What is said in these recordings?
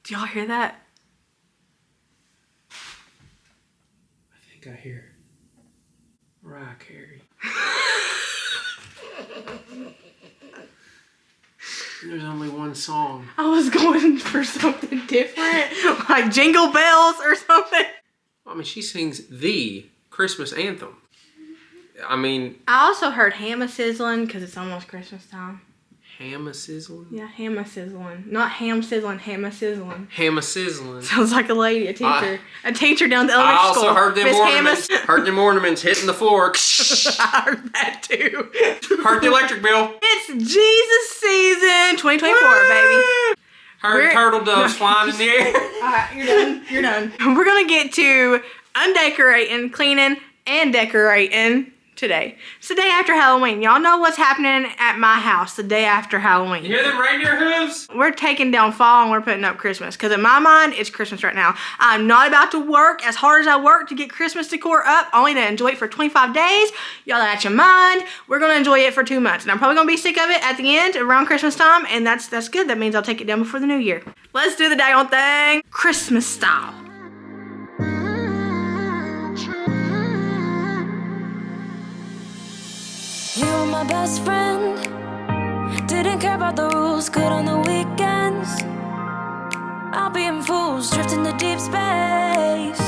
Do y'all hear that? I think I hear Mariah Carey. There's only one song. I was going for something different, like Jingle Bells or something. I mean, she sings the Christmas anthem. I mean... I also heard ham sizzling because it's almost Christmas time. Ham sizzling? Yeah, ham sizzling. Not ham sizzling, ham sizzling. Ham sizzling. Sounds like a lady, a teacher. A teacher down at the elementary school. I also heard them ornaments hitting the floor. I heard that too. Heard the electric bill. It's Jesus season 2024, baby. Heard turtle doves flying in the air. Alright, you're done. You're done. We're gonna get to undecorating, cleaning, and decorating today. It's the day after Halloween. Y'all know what's happening at my house the day after Halloween. You hear them reindeer hooves? We're taking down fall and we're putting up Christmas. Because in my mind, it's Christmas right now. I'm not about to work as hard as I work to get Christmas decor up, only to enjoy it for 25 days. Y'all out your mind. We're going to enjoy it for 2 months. And I'm probably going to be sick of it at the end, around Christmas time. And that's good. That means I'll take it down before the new year. Let's do the daggone thing. Christmas style. You were my best friend. Didn't care about the rules, good on the weekends. I'll be in fools, drifting to deep space.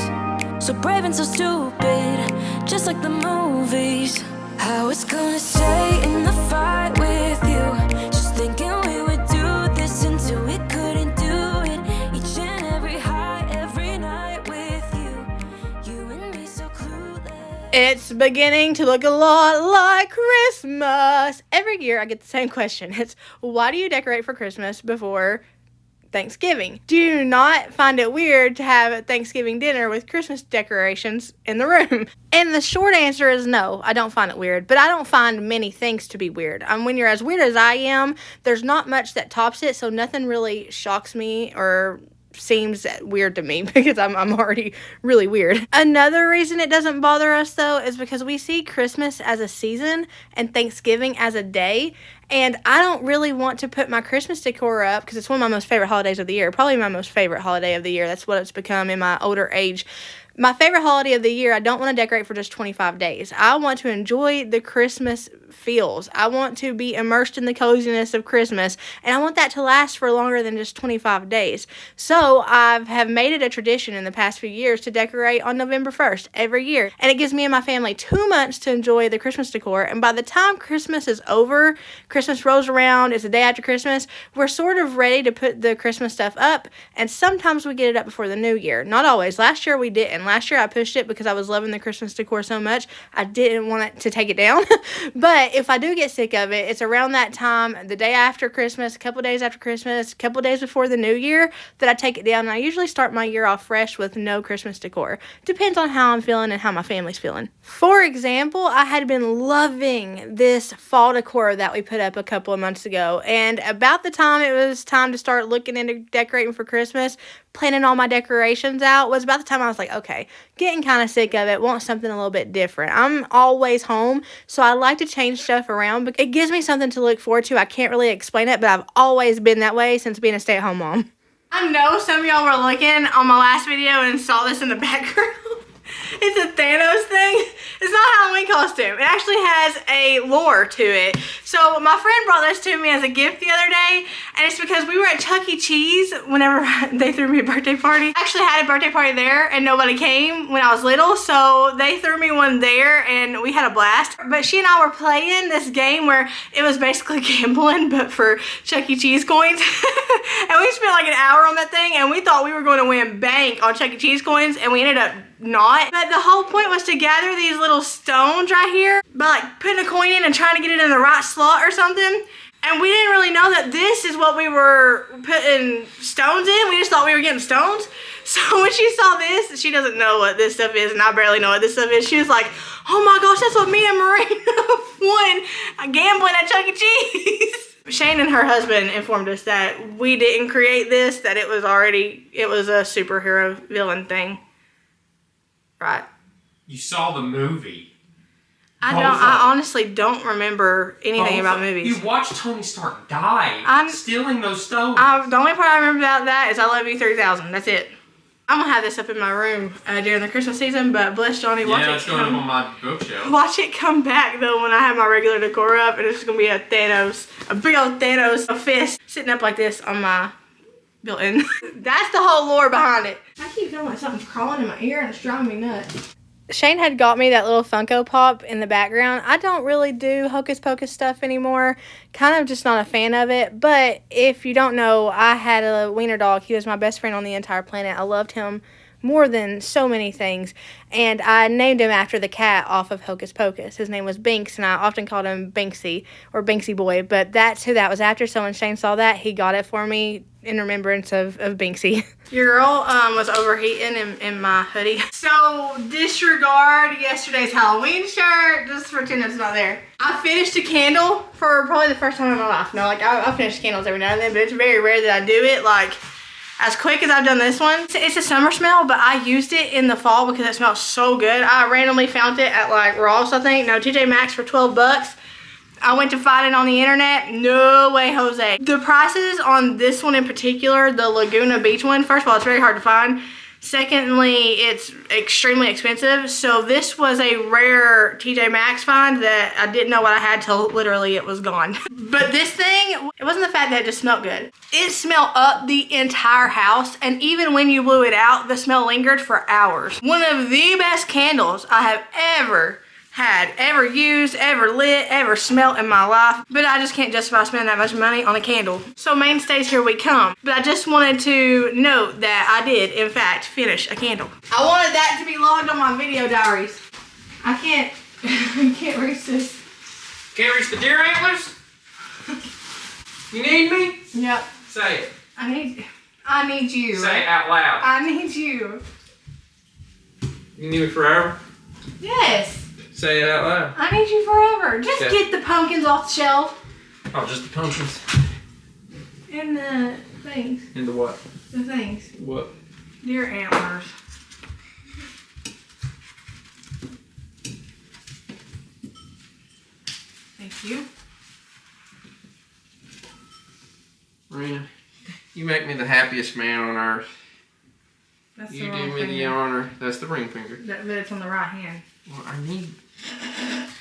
So brave and so stupid, just like the movies. I was gonna stay in the fight with you, just thinking we would do this until we couldn't do it. Each and every high, every night with you. You and me so clueless. It's beginning to look a lot like Christmas. Every year I get the same question. It's, why do you decorate for Christmas before Thanksgiving? Do you not find it weird to have a Thanksgiving dinner with Christmas decorations in the room? And the short answer is no, I don't find it weird. But I don't find many things to be weird. When you're as weird as I am, there's not much that tops it, so nothing really shocks me or seems weird to me because I'm already really weird. Another reason it doesn't bother us though is because we see Christmas as a season and Thanksgiving as a day, and I don't really want to put my Christmas decor up because it's one of my most favorite holidays of the year, probably my most favorite holiday of the year. That's what it's become in my older age. My favorite holiday of the year, I don't want to decorate for just 25 days. I want to enjoy the Christmas feels. I want to be immersed in the coziness of Christmas, and I want that to last for longer than just 25 days. So I have made it a tradition in the past few years to decorate on November 1st every year, and it gives me and my family 2 months to enjoy the Christmas decor, and by the time Christmas is over, Christmas rolls around, it's the day after Christmas, we're sort of ready to put the Christmas stuff up, and sometimes we get it up before the new year. Not always. Last year we didn't. Last year I pushed it because I was loving the Christmas decor so much. I didn't want it to take it down. But if I do get sick of it, it's around that time, the day after Christmas, a couple days after Christmas, a couple days before the new year, that I take it down. And I usually start my year off fresh with no Christmas decor. Depends on how I'm feeling and how my family's feeling. For example, I had been loving this fall decor that we put up a couple of months ago. And about the time it was time to start looking into decorating for Christmas, planning all my decorations out, was about the time I was like, okay, getting kind of sick of it, want something a little bit different. I'm always home, so I like to change stuff around, but it gives me something to look forward to. I can't really explain it, but I've always been that way since being a stay-at-home mom. I know some of y'all were looking on my last video and saw this in the background. It's a Thanos thing. It's not a Halloween costume. It actually has a lore to it. So my friend brought this to me as a gift the other day, and it's because we were at Chuck E. Cheese whenever they threw me a birthday party. I actually had a birthday party there and nobody came when I was little, so they threw me one there and we had a blast. But she and I were playing this game where it was basically gambling, but for Chuck E. Cheese coins. And we spent like an hour on that thing, and we thought we were going to win bank on Chuck E. Cheese coins, and we ended up not. But the whole point was to gather these little stones right here by like putting a coin in and trying to get it in the right slot or something. And we didn't really know that this is what we were putting stones in. We just thought we were getting stones. So when she saw this, she doesn't know what this stuff is, and I barely know what this stuff is. She was like, oh my gosh, that's what me and Marina won gambling at Chuck E. Cheese. Shane and her husband informed us that we didn't create this, that it was a superhero villain thing. Right. You saw the movie. I honestly don't remember anything about movies. You watched Tony Stark die stealing those stones. The only part I remember about that is I Love You 3000. That's it. I'm gonna have this up in my room during the Christmas season, but bless Johnny, watch it. Yeah, it's going up on my bookshelf. Watch it come back though when I have my regular decor up, and it's just gonna be a big old Thanos, a fist sitting up like this on my built-in. That's the whole lore behind it. I keep feeling like something's crawling in my ear and it's driving me nuts. Shane had got me that little Funko Pop in the background. I don't really do Hocus Pocus stuff anymore. Kind of just not a fan of it. But if you don't know, I had a wiener dog. He was my best friend on the entire planet. I loved him more than so many things. And I named him after the cat off of Hocus Pocus. His name was Binks, and I often called him Binksy or Binksy Boy. But that's who that was after. So when Shane saw that, he got it for me in remembrance of Binksy. Your girl was overheating in my hoodie. So disregard yesterday's Halloween shirt. Just pretend it's not there. I finished a candle for probably the first time in my life. No, like I finish candles every now and then, but it's very rare that I do it like as quick as I've done this one. It's a summer smell, but I used it in the fall because it smells so good. I randomly found it at like Ross, I think. No, TJ Maxx for 12 bucks. I went to find it on the internet. No way, Jose. The prices on this one in particular, the Laguna Beach one, first of all, it's very hard to find. Secondly, it's extremely expensive. So this was a rare TJ Maxx find that I didn't know what I had till literally it was gone. But this thing, it wasn't the fact that it just smelled good. It smelled up the entire house, and even when you blew it out, the smell lingered for hours. One of the best candles I have ever had, ever used, ever lit, ever smelled in my life. But I just can't justify spending that much money on a candle. So mainstays, here we come. But I just wanted to note that I did, in fact, finish a candle. I wanted that to be logged on my video diaries. I can't, I can't reach this. Can't reach the deer antlers? You need me? Yep. Say it. I need you. Say it out loud. I need you. You need me forever? Yes. Say it out loud. I need you forever. Just get the pumpkins off the shelf. Oh, just the pumpkins. And the things. And the what? The things. What? Deer antlers. Thank you. Marina, you make me the happiest man on earth. That's you do me the honor. That's the ring finger. But it's on the right hand. Well, I need...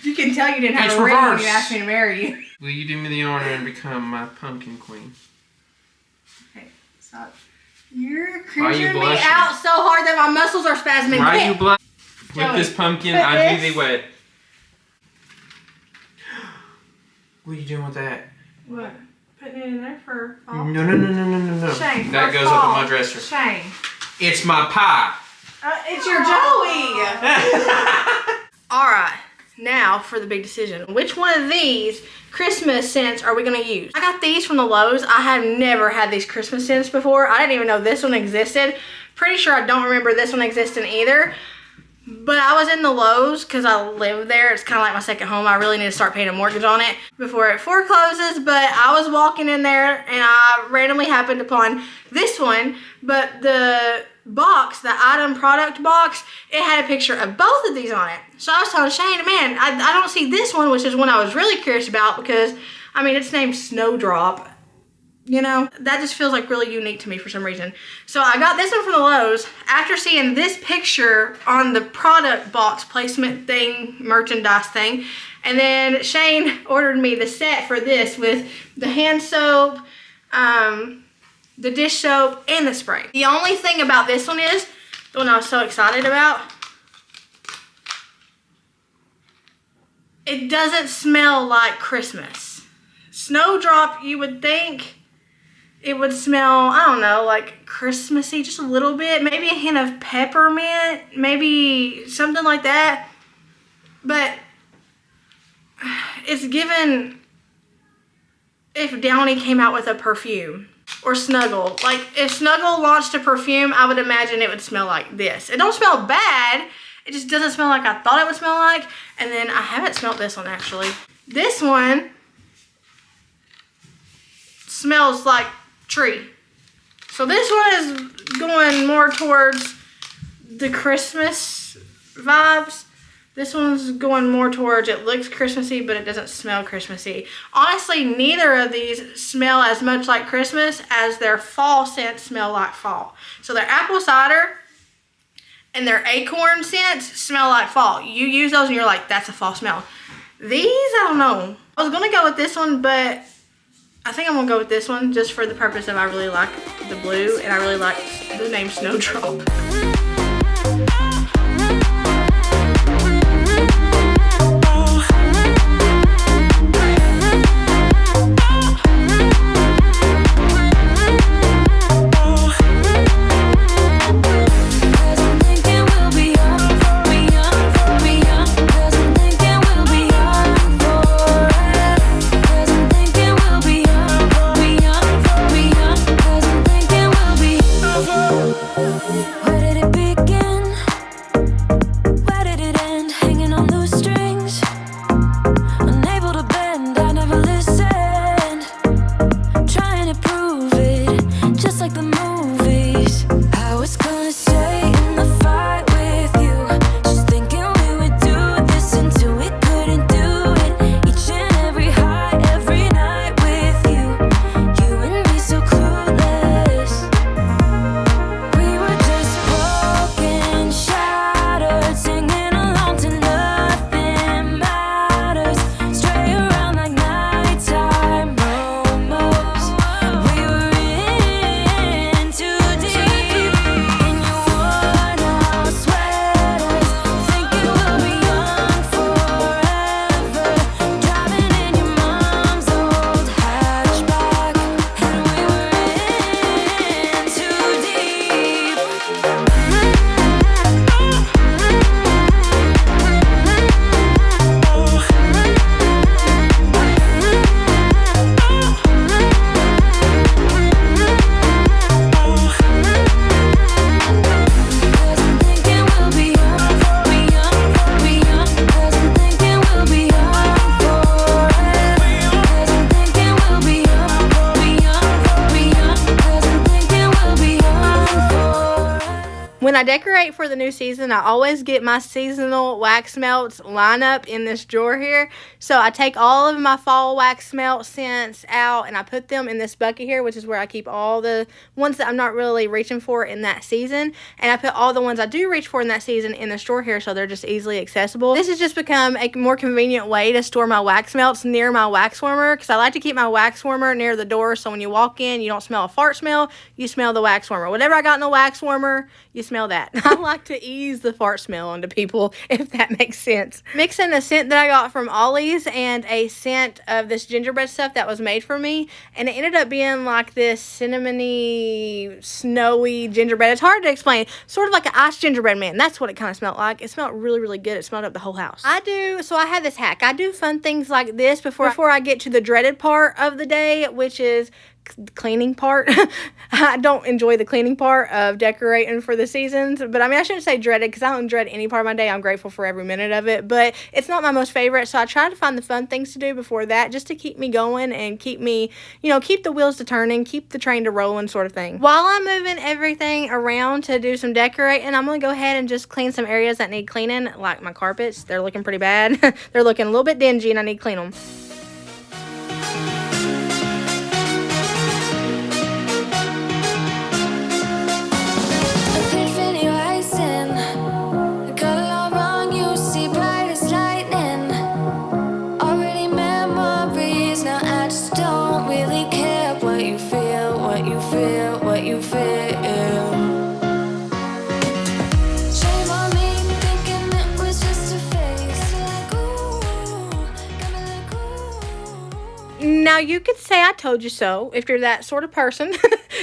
You can tell you didn't have a ring when you asked me to marry you. Will you do me the honor and become my pumpkin queen? Okay, stop. You're creeping me out so hard that my muscles are spasming. Why are you blushing? With this pumpkin, I do thee wed. What are you doing with that? What? Putting it in there for fall? No. Shane, that goes up on my dresser. Shane. It's my pie. It's your Joey. All right, now for the big decision. Which one of these Christmas scents are we gonna use? I got these from the Lowe's. I have never had these Christmas scents before. I didn't even know this one existed. Pretty sure I don't remember this one existing either. But I was in the Lowe's because I live there. It's kind of like my second home. I really need to start paying a mortgage on it before it forecloses. But I was walking in there and I randomly happened upon this one. But the box, the item product box, it had a picture of both of these on it. So I was telling Shane, man, I don't see this one, which is one I was really curious about because, I mean, it's named Snowdrop. You know, that just feels like really unique to me for some reason. So I got this one from the Lowe's after seeing this picture on the product box placement thing, merchandise thing. And then Shane ordered me the set for this with the hand soap, the dish soap, and the spray. The only thing about this one is, the one I was so excited about, it doesn't smell like Christmas. Snowdrop, you would think it would smell, I don't know, like Christmassy, just a little bit. Maybe a hint of peppermint, maybe something like that. But it's given if Downy came out with a perfume. Or Snuggle. Like, if Snuggle launched a perfume, I would imagine it would smell like this. It don't smell bad. It just doesn't smell like I thought it would smell like. And then I haven't smelled this one, actually. This one smells like tree. So this one is going more towards the Christmas vibes. This one's going more towards, it looks Christmassy, but it doesn't smell Christmassy. Honestly, neither of these smell as much like Christmas as their fall scents smell like fall. So their apple cider and their acorn scents smell like fall. You use those and you're like, that's a fall smell. These, I don't know. I was gonna go with this one, but I think I'm gonna go with this one just for the purpose of I really like the blue and I really like the name Snowdrop. When I decorate for the new season, I always get my seasonal wax melts line up in this drawer here. So I take all of my fall wax melt scents out and I put them in this bucket here, which is where I keep all the ones that I'm not really reaching for in that season. And I put all the ones I do reach for in that season in this drawer here so they're just easily accessible. This has just become a more convenient way to store my wax melts near my wax warmer because I like to keep my wax warmer near the door so when you walk in, you don't smell a fart smell, you smell the wax warmer. Whatever I got in the wax warmer, you smell that. I like to ease the fart smell onto people, if that makes sense. Mixing a scent that I got from Ollie's and a scent of this gingerbread stuff that was made for me, and it ended up being like this cinnamony, snowy gingerbread. It's hard to explain. Sort of like an iced gingerbread man. That's what it kind of smelled like. It smelled really, really good. It smelled up the whole house. I have this hack. I do fun things like this before I get to the dreaded part of the day, which is cleaning part. I don't enjoy the cleaning part of decorating for the seasons, but I mean, I shouldn't say dreaded because I don't dread any part of my day. I'm grateful for every minute of it, but it's not my most favorite, so I try to find the fun things to do before that just to keep me going and keep me, keep the wheels to turning, keep the train to rolling sort of thing. While I'm moving everything around to do some decorating, I'm going to go ahead and just clean some areas that need cleaning, like my carpets. They're looking pretty bad. They're looking a little bit dingy and I need to clean them. Now, you could say I told you so. If you're that sort of person,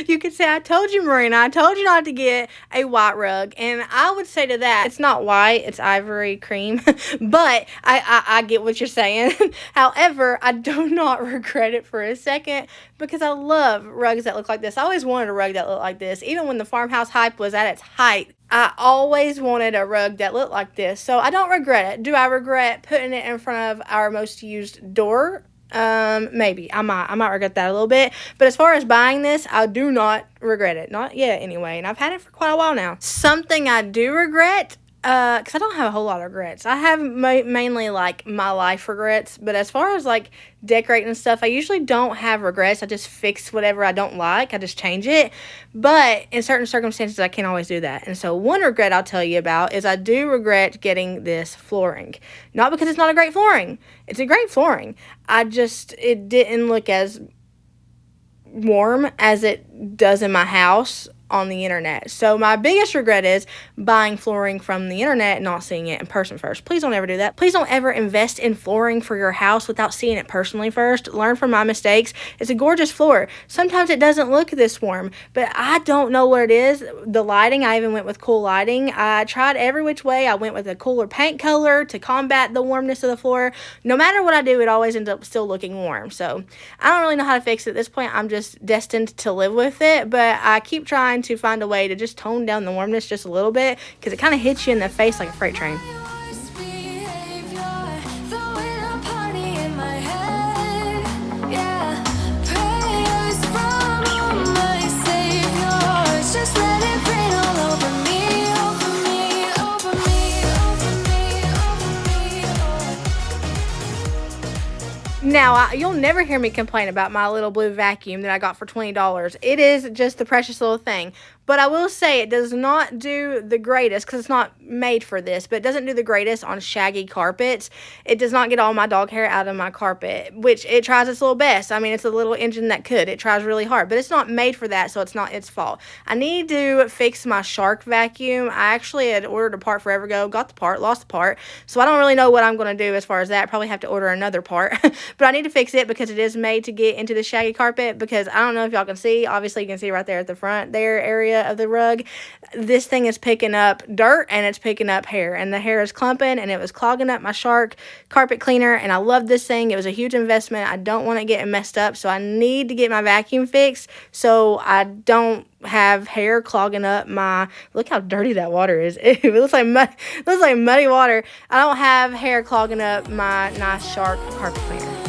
you could say I told you, Merina. I told you not to get a white rug. And I would say to that, it's not white, it's ivory cream. But I get what you're saying. However, I do not regret it for a second because I love rugs that look like this. I always wanted a rug that looked like this. Even when the farmhouse hype was at its height, I always wanted a rug that looked like this. So I don't regret it. Do I regret putting it in front of our most used door? Maybe I might regret that a little bit, but as far as buying this, I do not regret it, not yet anyway, and I've had it for quite a while now. Something I do regret, Because I don't have a whole lot of regrets. I have mainly, like, my life regrets. But as far as, like, decorating and stuff, I usually don't have regrets. I just fix whatever I don't like. I just change it. But in certain circumstances, I can't always do that. And so one regret I'll tell you about is I do regret getting this flooring. Not because it's not a great flooring. It's a great flooring. It didn't look as warm as it does in my house on the internet. So my biggest regret is buying flooring from the internet and not seeing it in person first. Please don't ever do that. Please don't ever invest in flooring for your house without seeing it personally first. Learn from my mistakes. It's a gorgeous floor. Sometimes it doesn't look this warm, but I don't know what it is. The lighting, I even went with cool lighting. I tried every which way. I went with a cooler paint color to combat the warmness of the floor. No matter what I do, it always ends up still looking warm. So I don't really know how to fix it at this point. I'm just destined to live with it, but I keep trying to find a way to just tone down the warmness just a little bit, because it kind of hits you in the face like a freight train. Now, you'll never hear me complain about my little blue vacuum that I got for $20. It is just the precious little thing. But I will say it does not do the greatest, because it's not made for this, but it doesn't do the greatest on shaggy carpets. It does not get all my dog hair out of my carpet, which it tries its little best. I mean, it's a little engine that could. It tries really hard, but it's not made for that, so it's not its fault. I need to fix my shark vacuum. I actually had ordered a part forever ago, got the part, lost the part, so I don't really know what I'm going to do as far as that. Probably have to order another part, but I need to fix it because it is made to get into the shaggy carpet, because I don't know if y'all can see. Obviously, you can see right there at the front there area of the rug, this thing is picking up dirt and it's picking up hair, and the hair is clumping and it was clogging up my shark carpet cleaner. And I love this thing. It was a huge investment. I don't want it getting messed up, so I need to get my vacuum fixed so I don't have hair clogging up my, look how dirty that water is. Ew, it looks like muddy water. I don't have hair clogging up my nice shark carpet cleaner.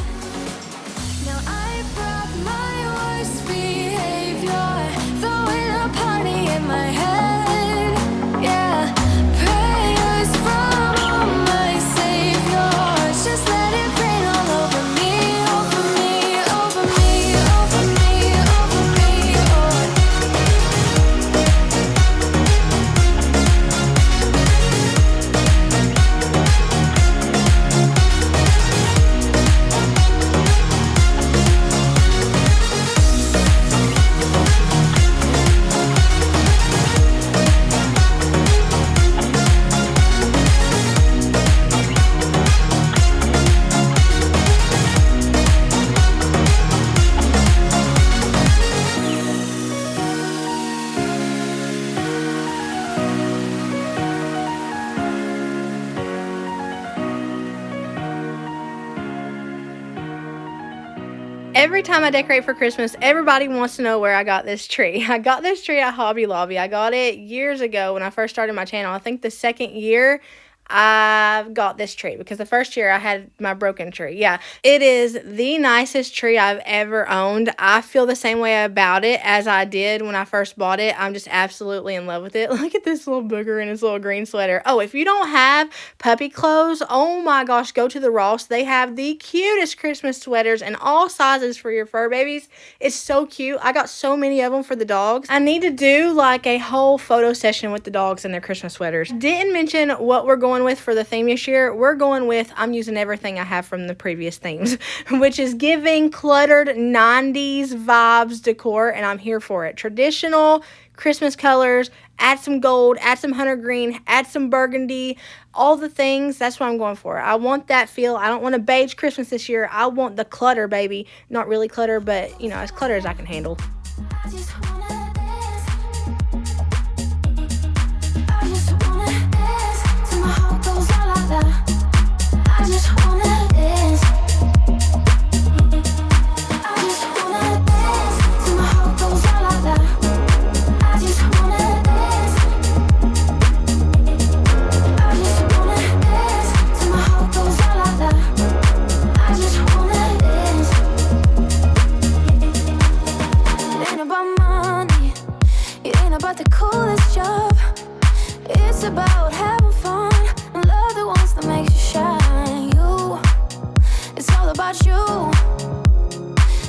Every time I decorate for Christmas, everybody wants to know where I got this tree. I got this tree at Hobby Lobby. I got it years ago when I first started my channel. I think the second year I got this tree, because the first year I had my broken tree. Yeah, it is the nicest tree I've ever owned. I feel the same way about it as I did when I first bought it. I'm just absolutely in love with it. Look at this little booger in his little green sweater. Oh, if you don't have puppy clothes, oh my gosh, go to the Ross. They have the cutest Christmas sweaters in all sizes for your fur babies. It's so cute. I got so many of them for the dogs. I need to do like a whole photo session with the dogs and their Christmas sweaters. Didn't mention what we're going with for the theme this year. We're going with, I'm using everything I have from the previous themes, which is giving cluttered 90s vibes decor, and I'm here for it. Traditional Christmas colors, add some gold, add some hunter green, add some burgundy, all the things. That's what I'm going for. I want that feel. I don't want a beige Christmas this year. I want the clutter, baby. Not really clutter, but you know, as clutter as I can handle. About the coolest job, it's about having fun. fun. And love the ones that makes you shine. You, it's all about you.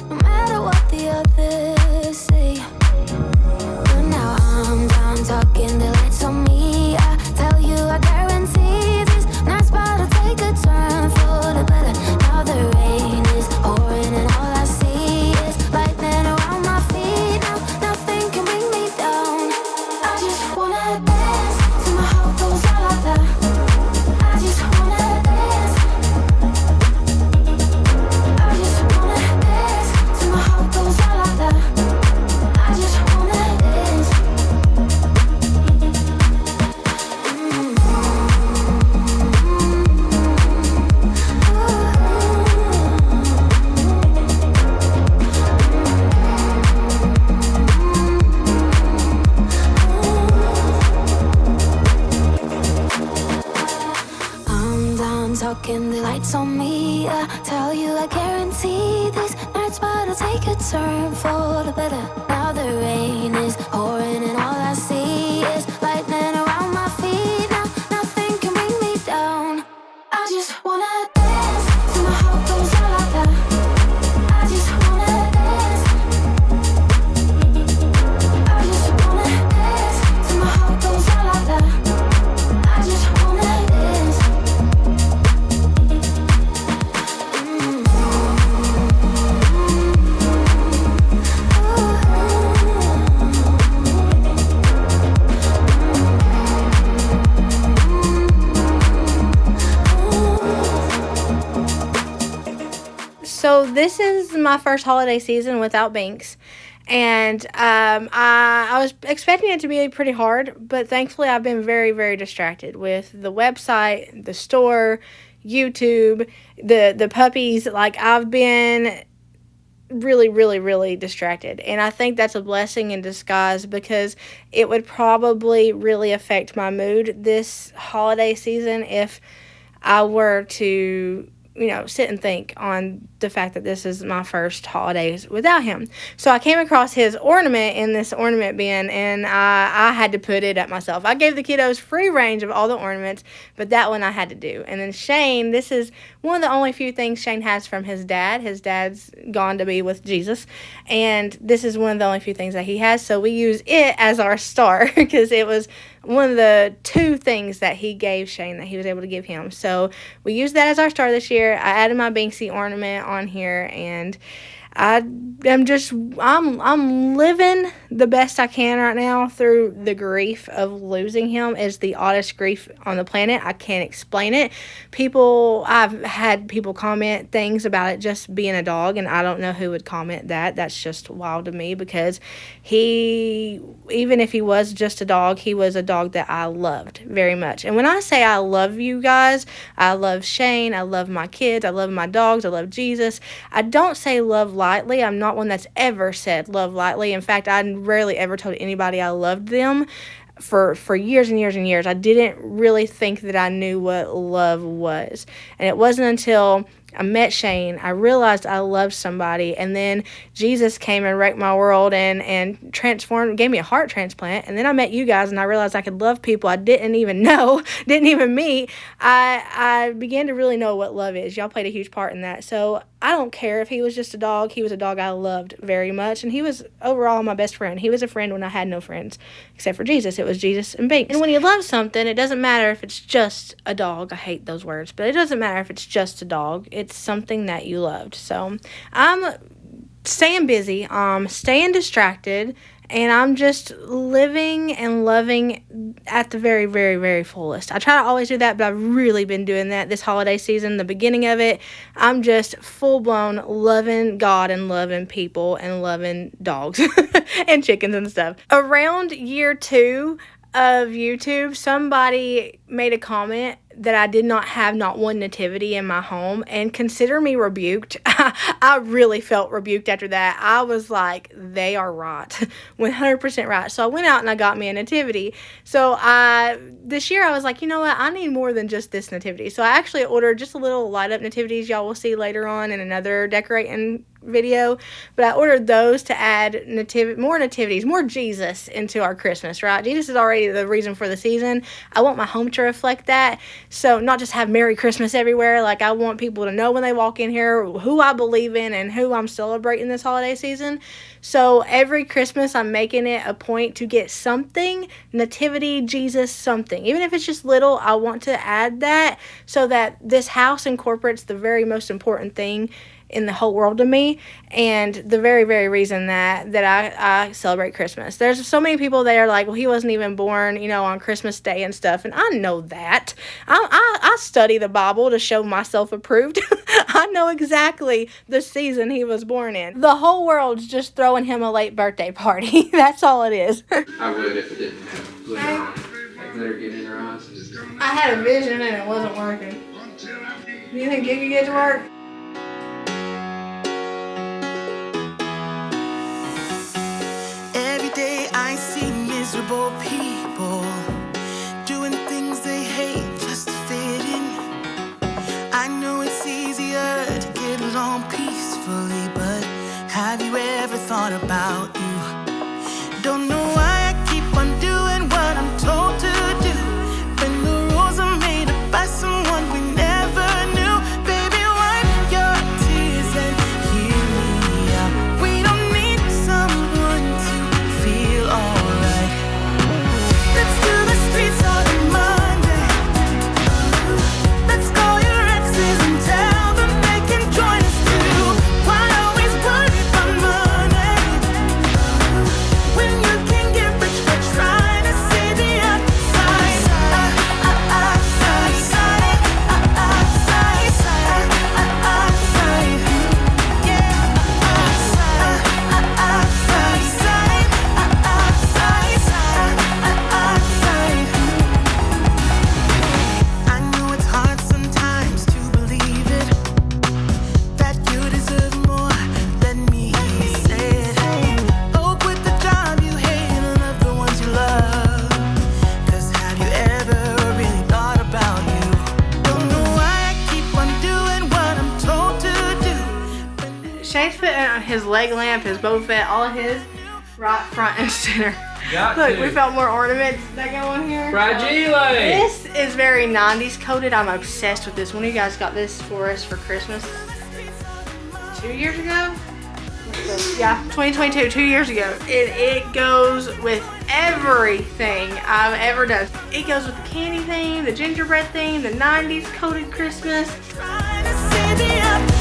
No matter what the others say. But now I'm done talking, the lights on me. I tell you, I guarantee this night's about to take a turn for the better. Now the rain is pouring and all I see is lightning around my feet. Now nothing can bring me down. I just wanna dance till my heart goes la la la. I just wanna dance. I just wanna dance till my heart goes la la la. I just wanna dance. I'm done talking, the lights on me. I tell you, I guarantee this night's about to take a turn for the better. Now the rain is pouring and all I see is lightning around my feet. Now nothing can bring me down. I just wanna dance till my heart goes la la la. I just wanna dance. I just wanna dance till my heart goes la la la. I just wanna dance. So this is my first holiday season without Binks, and I was expecting it to be pretty hard, but thankfully I've been very, very distracted with the website, the store, YouTube, the puppies. Like, I've been really, really, really distracted, and I think that's a blessing in disguise, because it would probably really affect my mood this holiday season if I were to, sit and think on the fact that this is my first holidays without him. So I came across his ornament in this ornament bin, and I had to put it up myself. I gave the kiddos free range of all the ornaments, but that one I had to do. And then Shane, this is one of the only few things Shane has from his dad. His dad's gone to be with Jesus, and this is one of the only few things that he has. So we use it as our star, because it was one of the two things that he gave Shane that he was able to give him. So we used that as our star this year. I added my Binksy ornament on here, and I'm living the best I can right now through the grief of losing him. It's the oddest grief on the planet. I can't explain it. I've had people comment things about it just being a dog, and I don't know who would comment that. That's just wild to me, because even if he was just a dog, he was a dog that I loved very much. And when I say I love you guys, I love Shane, I love my kids, I love my dogs, I love Jesus. I don't say love lightly. I'm not one that's ever said love lightly. In fact, I rarely ever told anybody I loved them. For years and years and years, I didn't really think that I knew what love was. And it wasn't until I met Shane, I realized I loved somebody, and then Jesus came and wrecked my world and transformed, gave me a heart transplant, and then I met you guys, and I realized I could love people I didn't even know, didn't even meet. I began to really know what love is. Y'all played a huge part in that. So I don't care if he was just a dog. He was a dog I loved very much, and he was overall my best friend. He was a friend when I had no friends, except for Jesus. It was Jesus and Binks. And when you love something, it doesn't matter if it's just a dog. I hate those words, but it doesn't matter if it's just a dog. It's something that you loved. So I'm staying busy, staying distracted, and I'm just living and loving at the very, very, very fullest. I try to always do that, but I've really been doing that this holiday season. The beginning of it, I'm just full-blown loving God and loving people and loving dogs and chickens and stuff. Around year 2 of YouTube, somebody made a comment that I did not have not one nativity in my home, and consider me rebuked. I really felt rebuked after that. I was like, they are right, 100% right. So I went out and I got me a nativity. So this year I was like, you know what, I need more than just this nativity. So I actually ordered just a little light up nativities y'all will see later on in another decorating video, but I ordered those to add more nativities, more Jesus into our Christmas, right? Jesus is already the reason for the season. I want my home to reflect that. So not just have Merry Christmas everywhere. Like, I want people to know when they walk in here who I believe in and who I'm celebrating this holiday season. So every Christmas, I'm making it a point to get something, nativity, Jesus, something. Even if it's just little, I want to add that so that this house incorporates the very most important thing in the whole world to me, and the very, very reason that I celebrate Christmas. There's so many people that are like, well, he wasn't even born, on Christmas Day and stuff, and I know that. I study the Bible to show myself approved. I know exactly the season he was born in. The whole world's just throwing him a late birthday party. That's all it is. I would if it didn't have glitter on it. Like glitter getting in your eyes. I had a vision and it wasn't working. Do you think you could get to work? Every day I see miserable people doing things they hate just to fit in. I know it's easier to get along peacefully, but have you ever thought about you? Don't know why I keep on doing what I'm told to do when the rules are made up by someone we never knew. Baby, wipe your tears and hear me out. We don't need someone to feel alright. Let's do the streets on a Monday. Let's call your exes and tell them they can join us too. Why always worry about money when you can get rich by trying to see the outside? I know it's hard sometimes to believe it, that you deserve more than me. Said, oh, quit the job you hate and love the ones you love. 'Cause have you ever really thought about you? Don't know why I keep on doing what I'm told to do. Shay's putting on his leg lamp, his Boba Fett, all of his right front and center. Got Look, to. we found more ornaments that go on here. Fragile. This is very 90s coded. I'm obsessed with this. One of you guys got this for us for Christmas 2 years ago? Yeah, 2022, 2 years ago. It goes with everything I've ever done. It goes with the candy theme, the gingerbread theme, the 90s coded Christmas. Trying to see the outside.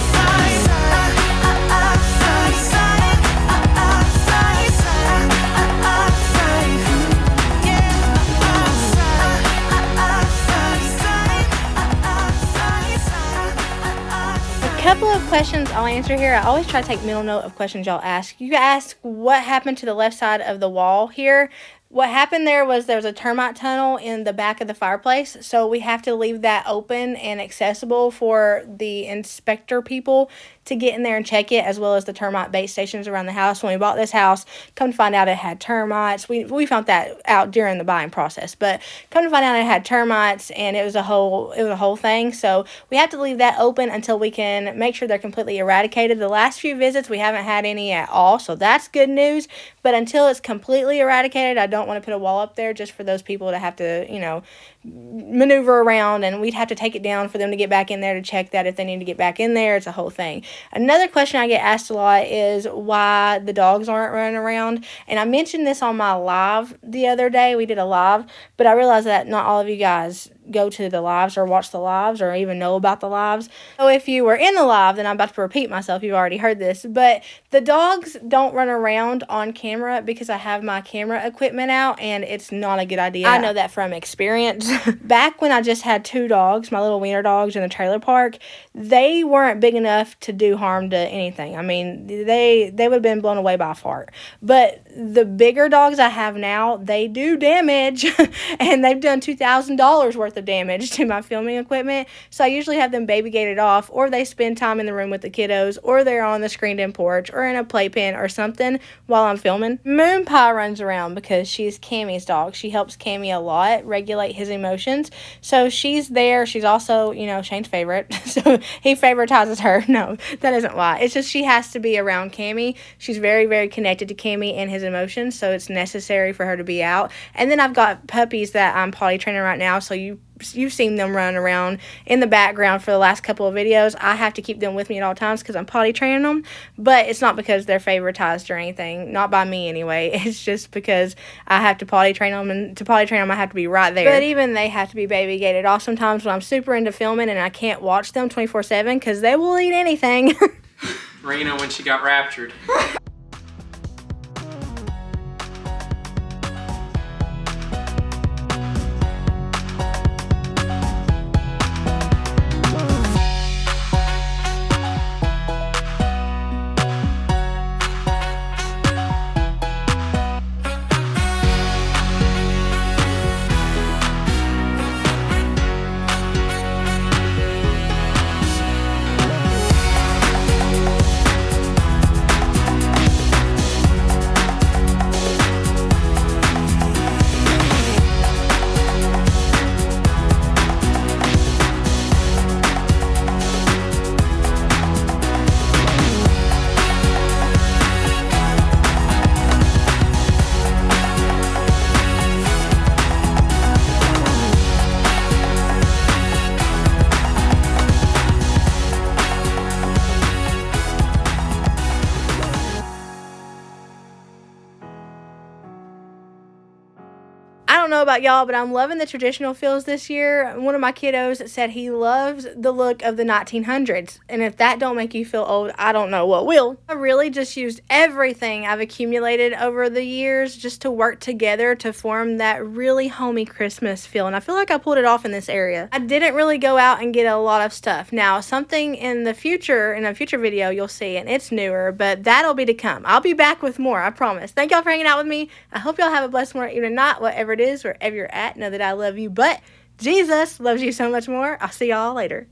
A couple of questions I'll answer here. I always try to take mental note of questions y'all ask. You ask what happened to the left side of the wall here. What happened there was a termite tunnel in the back of the fireplace, so we have to leave that open and accessible for the inspector people to get in there and check it, as well as the termite bait stations around the house. When we bought this house, come to find out it had termites. We found that out during the buying process, but come to find out it had termites, and it was a whole thing. So we have to leave that open until we can make sure they're completely eradicated. The last few visits we haven't had any at all, so that's good news. But until it's completely eradicated, I don't want to put a wall up there just for those people to have to, maneuver around, and we'd have to take it down for them to get back in there to check that if they need to get back in there. It's a whole thing. Another question I get asked a lot is why the dogs aren't running around. And I mentioned this on my live the other day. We did a live, but I realized that not all of you guys go to the lives or watch the lives or even know about the lives. So if you were in the live, then I'm about to repeat myself. You've already heard this, but the dogs don't run around on camera because I have my camera equipment out, and it's not a good idea. I know that from experience. Back when I just had 2 dogs, my little wiener dogs in the trailer park, they weren't big enough to do harm to anything. I mean, they would have been blown away by a fart. But the bigger dogs I have now, they do damage, and they've done $2,000 worth worth of damage to my filming equipment. So I usually have them baby gated off, or they spend time in the room with the kiddos, or they're on the screened-in porch or in a playpen or something while I'm filming. Moon Pie runs around because she's Cammy's dog. She helps Cammy a lot regulate his emotions. So she's there. She's also, you know, Shane's favorite. So he favoritizes her. No, that isn't why. It's just she has to be around Cammy. She's very, very connected to Cammy and his emotions, so it's necessary for her to be out. And then I've got puppies that I'm potty training right now, so you've seen them run around in the background for the last couple of videos. I have to keep them with me at all times because I'm potty training them, but it's not because they're favoritized or anything, not by me anyway. It's just because I have to potty train them, and to potty train them I have to be right there. But even they have to be baby gated off sometimes when I'm super into filming and I can't watch them 24/7 because they will eat anything. Merina when she got raptured. I don't know about y'all, but I'm loving the traditional feels this year. One of my kiddos said he loves the look of the 1900s, and if that don't make you feel old, I don't know what will. I really just used everything I've accumulated over the years just to work together to form that really homey Christmas feel, and I feel like I pulled it off in this area. I didn't really go out and get a lot of stuff. Now, something in a future video you'll see, and it's newer, but that'll be to come. I'll be back with more, I promise. Thank y'all for hanging out with me. I hope y'all have a blessed morning, even not, whatever it is, wherever you're at. Know that I love you, but Jesus loves you so much more. I'll see y'all later.